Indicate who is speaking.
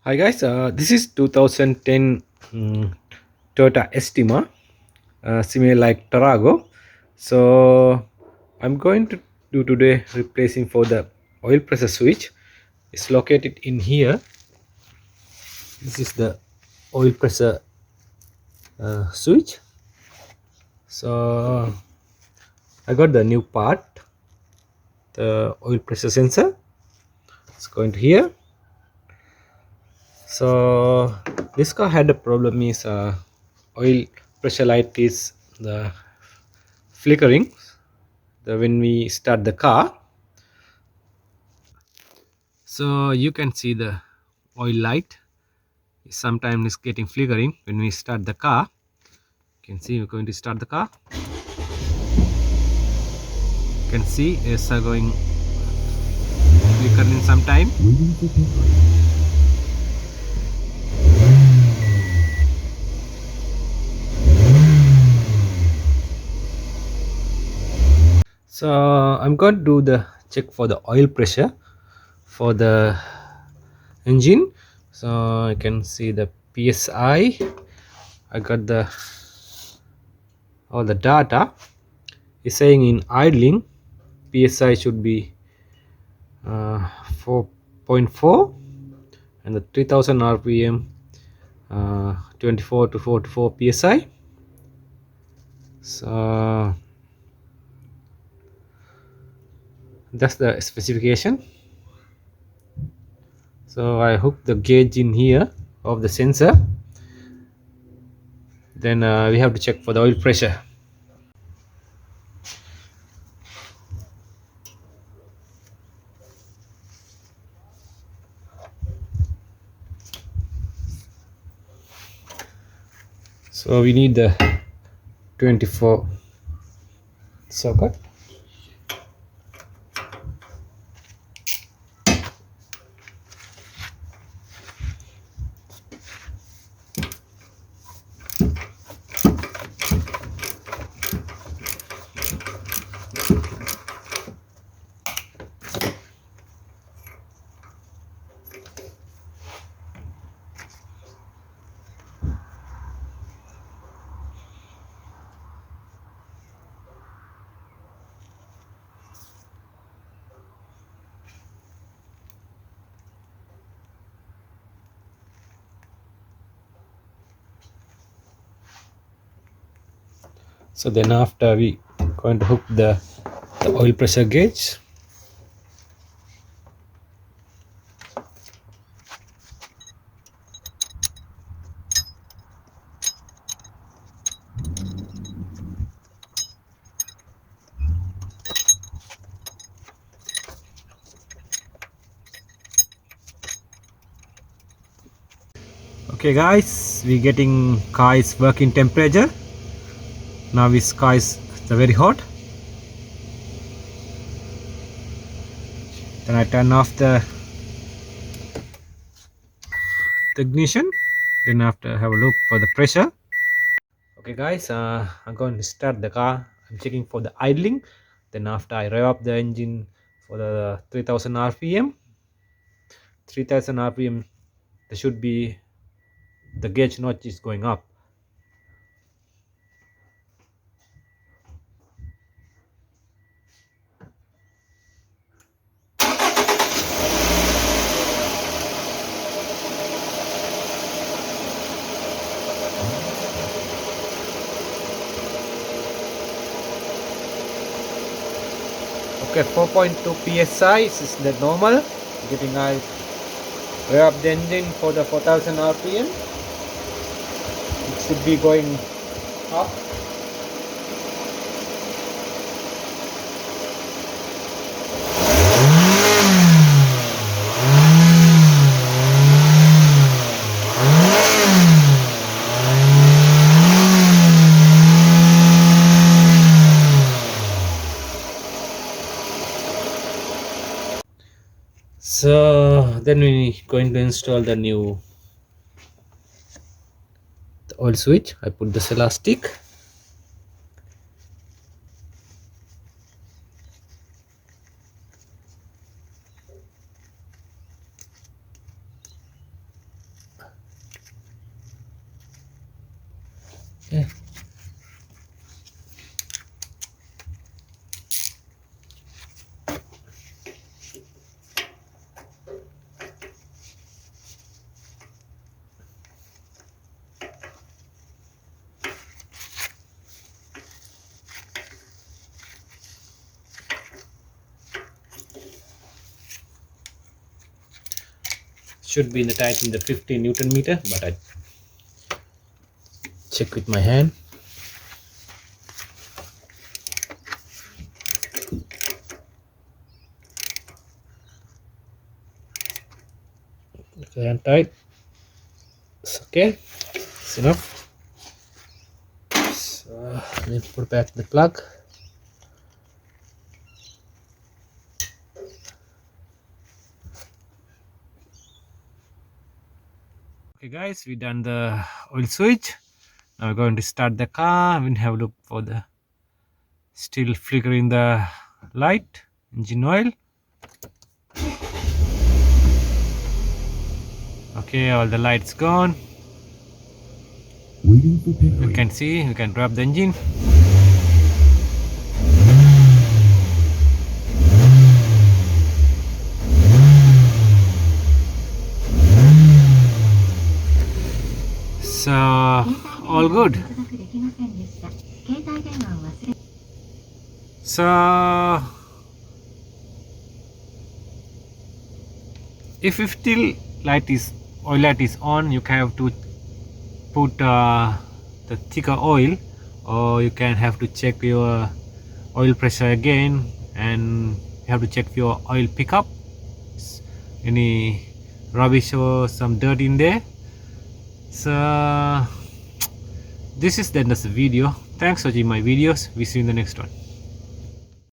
Speaker 1: Hi guys, this is 2010 Toyota Estima, similar like Tarago. So I'm going to do today replacing for the oil pressure switch. It's located in here. This is the oil pressure switch. So I got the new part, the oil pressure sensor. It's going to here. So this car had a problem is oil pressure light is the flickering when we start the car. So you can see the oil light sometimes is getting flickering when we start the car. You can see we're going to start the car. You can see it's going flickering sometime. So I'm going to do the check for the oil pressure for the engine. So you can see the PSI. I got the all the data is saying in idling PSI should be 4.4 and the 3000 rpm 24 to 44 psi. So that's the specification. So I hook the gauge in here of the sensor, then we have to check for the oil pressure. So we need the 24 socket. So then after we going to hook the oil pressure gauge. Okay guys, we getting car is working temperature. Now this car is very hot. Then I turn off the ignition. Then after have a look for the pressure. Okay guys, I'm going to start the car. I'm checking for the idling. Then after I rev up the engine for the 3000 rpm. 3000 rpm, there should be the gauge notch is going up. Okay, 4.2 psi is the normal. Getting I rev up the engine for the 4000 rpm. It should be going up. So then we going to install the new oil switch. I put this elastic. Okay. Should be in the tight in the 50 Newton meter, but I check with my hand. Okay, and tight. It's okay. It's enough. So let me put back the plug. Okay guys, we done the oil switch. Now we're going to start the car. We'll have a look for the still flickering the light, engine oil. Okay, all the lights gone. You can see, you can grab the engine. So all good. So if still oil light is on, you can have to put the thicker oil, or you can have to check your oil pressure again, and you have to check your oil pickup, any rubbish or some dirt in there. So this is the end of the video. Thanks for watching my videos. We see you in the next one.